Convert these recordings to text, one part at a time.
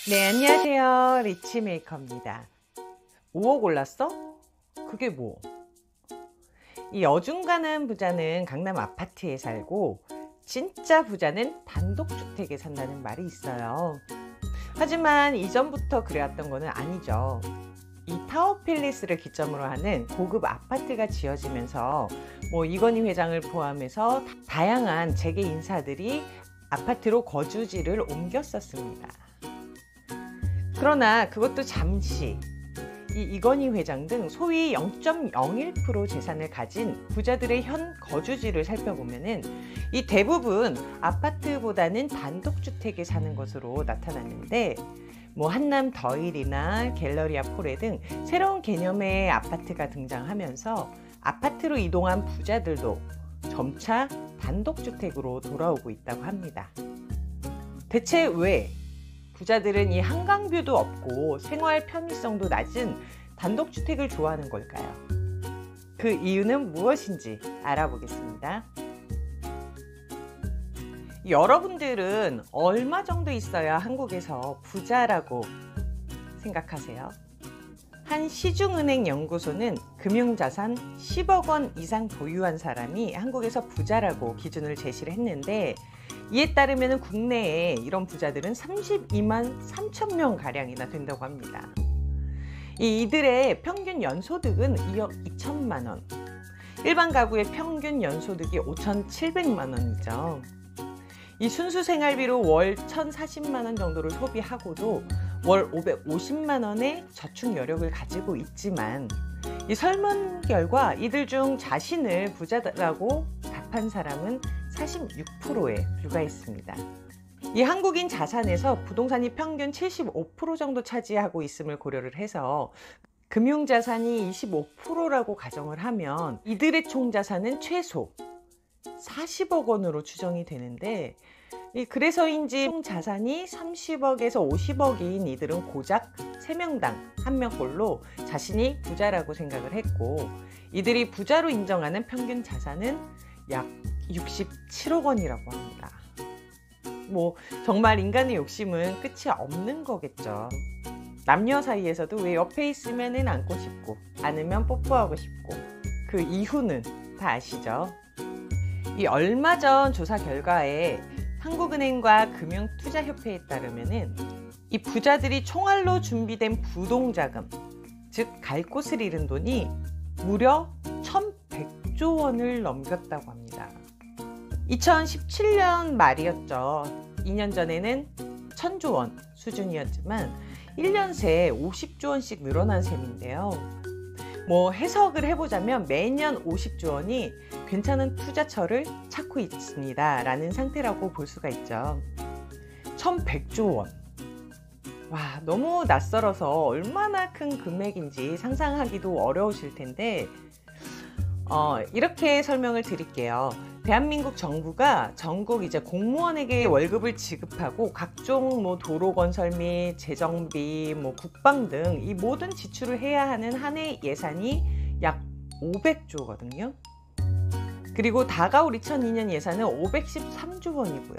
네, 안녕하세요. 리치메이커입니다. 5억 올랐어? 그게 뭐? 이 어중간한 부자는 강남 아파트에 살고 진짜 부자는 단독주택에 산다는 말이 있어요. 하지만 이전부터 그래왔던 거는 아니죠. 이 타워필리스를 기점으로 하는 고급 아파트가 지어지면서 이건희 회장을 포함해서 다양한 재계 인사들이 아파트로 거주지를 옮겼었습니다. 그러나 그것도 잠시. 이건희 회장 등 소위 0.01% 재산을 가진 부자들의 현 거주지를 살펴보면은 이 대부분 아파트보다는 단독주택에 사는 것으로 나타났는데 한남 더힐이나 갤러리아 포레 등 새로운 개념의 아파트가 등장하면서 아파트로 이동한 부자들도 점차 단독주택으로 돌아오고 있다고 합니다. 대체 왜 부자들은 이 한강뷰도 없고 생활 편의성도 낮은 단독주택을 좋아하는 걸까요? 그 이유는 무엇인지 알아보겠습니다. 여러분들은 얼마 정도 있어야 한국에서 부자라고 생각하세요? 한 시중은행 연구소는 금융자산 10억 원 이상 보유한 사람이 한국에서 부자라고 기준을 제시를 했는데, 이에 따르면 국내에 이런 부자들은 32만 3천 명 가량이나 된다고 합니다. 이들의 평균 연소득은 2억 2천만 원, 일반 가구의 평균 연소득이 5,700만 원이죠. 이 순수 생활비로 월 1,040만 원 정도를 소비하고도 월 550만 원의 저축 여력을 가지고 있지만, 이 설문 결과 이들 중 자신을 부자라고 답한 사람은 46%에 불과했습니다. 이 한국인 자산에서 부동산이 평균 75% 정도 차지하고 있음을 고려를 해서 금융자산이 25%라고 가정을 하면 이들의 총자산은 최소 40억 원으로 추정이 되는데, 그래서인지 총자산이 30억에서 50억인 이들은 고작 3명당 1명꼴로 자신이 부자라고 생각을 했고, 이들이 부자로 인정하는 평균 자산은 약 67억 원이라고 합니다. 정말 인간의 욕심은 끝이 없는 거겠죠. 남녀 사이에서도 왜 옆에 있으면 안고 싶고 안으면 뽀뽀하고 싶고, 그 이유는 다 아시죠? 이 얼마 전 조사 결과에 한국은행과 금융투자협회에 따르면은 이 부자들이 총알로 준비된 부동자금, 즉 갈 곳을 잃은 돈이 무려 1,100조 원을 넘겼다고 합니다. 2017년 말이었죠. 2년 전에는 1,000조 원 수준이었지만 1년 새에 50조 원씩 늘어난 셈인데요. 해석을 해보자면 매년 50조 원이 괜찮은 투자처를 찾고 있습니다 라는 상태라고 볼 수가 있죠. 1,100조 원. 와, 너무 낯설어서 얼마나 큰 금액인지 상상하기도 어려우실 텐데, 이렇게 설명을 드릴게요. 대한민국 정부가 전국 공무원에게 월급을 지급하고 각종 도로 건설 및 재정비, 국방 등 이 모든 지출을 해야 하는 한 해 예산이 약 500조거든요. 그리고 다가올 2002년 예산은 513조 원이고요.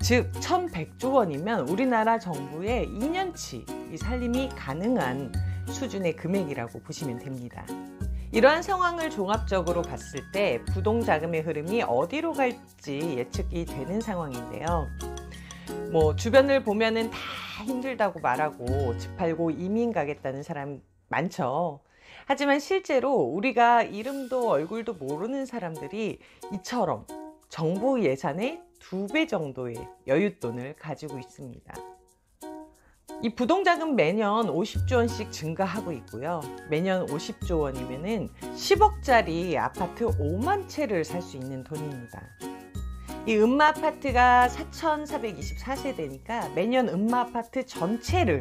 즉 1,100조 원이면 우리나라 정부의 2년치 이 살림이 가능한 수준의 금액이라고 보시면 됩니다. 이러한 상황을 종합적으로 봤을 때 부동자금의 흐름이 어디로 갈지 예측이 되는 상황인데요. 주변을 보면은 다 힘들다고 말하고 집 팔고 이민 가겠다는 사람 많죠. 하지만 실제로 우리가 이름도 얼굴도 모르는 사람들이 이처럼 정부 예산의 2배 정도의 여윳돈을 가지고 있습니다. 이 부동자금 매년 50조 원씩 증가하고 있고요. 매년 50조 원이면은 10억짜리 아파트 5만 채를 살 수 있는 돈입니다. 이 음마 아파트가 4,424세대니까 매년 음마 아파트 전체를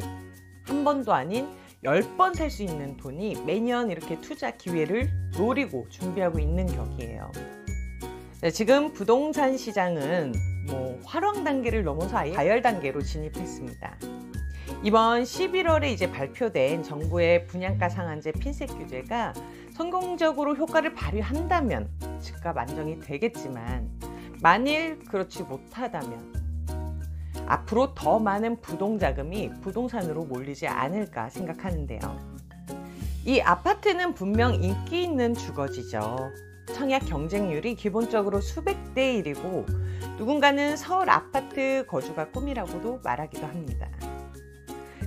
한 번도 아닌 10번 살 수 있는 돈이 매년 이렇게 투자 기회를 노리고 준비하고 있는 격이에요. 지금 부동산 시장은 활황 단계를 넘어서 아예 가열 단계로 진입했습니다. 이번 11월에 발표된 정부의 분양가 상한제 핀셋 규제가 성공적으로 효과를 발휘한다면 집값 안정이 되겠지만, 만일 그렇지 못하다면 앞으로 더 많은 부동 자금이 부동산으로 몰리지 않을까 생각하는데요. 이 아파트는 분명 인기 있는 주거지죠. 청약 경쟁률이 기본적으로 수백 대 1이고 누군가는 서울 아파트 거주가 꿈이라고도 말하기도 합니다.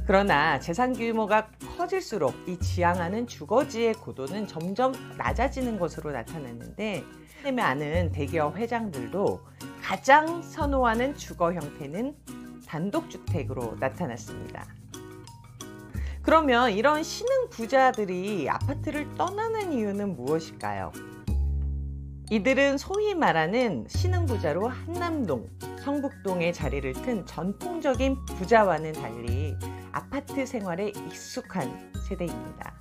그러나 재산 규모가 커질수록 이 지향하는 주거지의 고도는 점점 낮아지는 것으로 나타났는데, 때문에 아는 대기업 회장들도 가장 선호하는 주거 형태는 단독주택으로 나타났습니다. 그러면 이런 신흥 부자들이 아파트를 떠나는 이유는 무엇일까요? 이들은 소위 말하는 신흥 부자로 한남동, 성북동에 자리를 튼 전통적인 부자와는 달리 아파트 생활에 익숙한 세대입니다.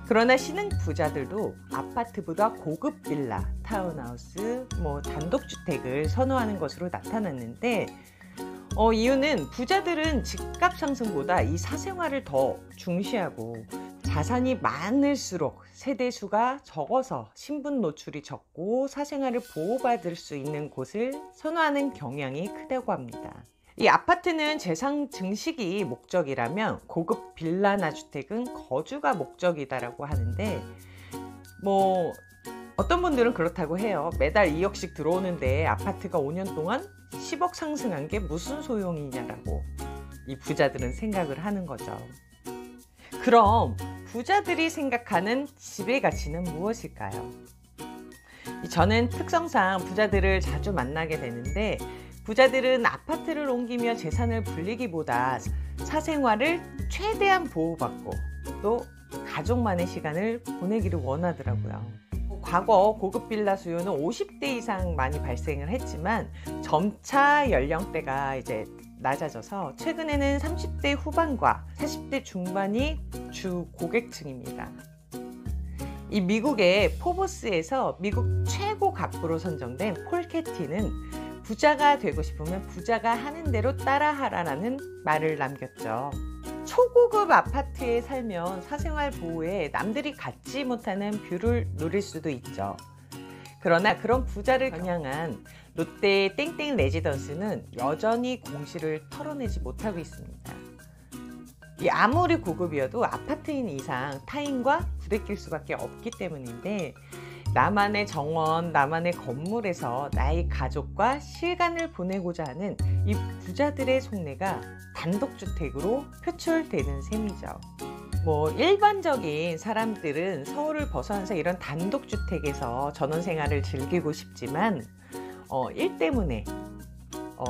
그러나 신흥 부자들도 아파트보다 고급 빌라, 타운하우스, 단독주택을 선호하는 것으로 나타났는데, 이유는 부자들은 집값 상승보다 이 사생활을 더 중시하고, 자산이 많을수록 세대수가 적어서 신분 노출이 적고 사생활을 보호받을 수 있는 곳을 선호하는 경향이 크다고 합니다. 이 아파트는 재산 증식이 목적이라면 고급 빌라나 주택은 거주가 목적이다라고 하는데, 어떤 분들은 그렇다고 해요. 매달 2억씩 들어오는데 아파트가 5년 동안 10억 상승한 게 무슨 소용이냐라고 이 부자들은 생각을 하는 거죠. 그럼 부자들이 생각하는 집의 가치는 무엇일까요? 저는 특성상 부자들을 자주 만나게 되는데, 부자들은 아파트를 옮기며 재산을 불리기보다 사생활을 최대한 보호받고 또 가족만의 시간을 보내기를 원하더라고요. 과거 고급 빌라 수요는 50대 이상 많이 발생을 했지만 점차 연령대가 이제 낮아져서 최근에는 30대 후반과 40대 중반이 주 고객층입니다. 이 미국의 포브스에서 미국 최고 갑부로 선정된 폴 캐티는 부자가 되고 싶으면 부자가 하는 대로 따라하라는 말을 남겼죠. 초고급 아파트에 살면 사생활 보호에 남들이 갖지 못하는 뷰를 누릴 수도 있죠. 그러나 그런 부자를 겨냥한 롯데의 땡땡 레지던스는 여전히 공시를 털어내지 못하고 있습니다. 아무리 고급이어도 아파트인 이상 타인과 부대낄 수밖에 없기 때문인데, 나만의 정원, 나만의 건물에서 나의 가족과 시간을 보내고자 하는 이 부자들의 속내가 단독주택으로 표출되는 셈이죠. 일반적인 사람들은 서울을 벗어나서 이런 단독주택에서 전원생활을 즐기고 싶지만 일 때문에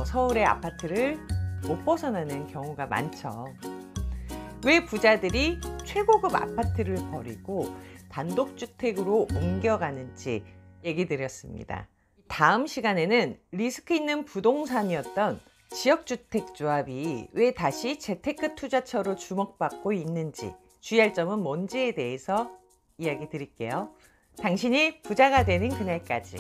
서울의 아파트를 못 벗어나는 경우가 많죠. 왜 부자들이 최고급 아파트를 버리고 단독주택으로 옮겨가는지 얘기 드렸습니다. 다음 시간에는 리스크 있는 부동산이었던 지역주택조합이 왜 다시 재테크 투자처로 주목받고 있는지, 주의할 점은 뭔지에 대해서 이야기 드릴게요. 당신이 부자가 되는 그날까지.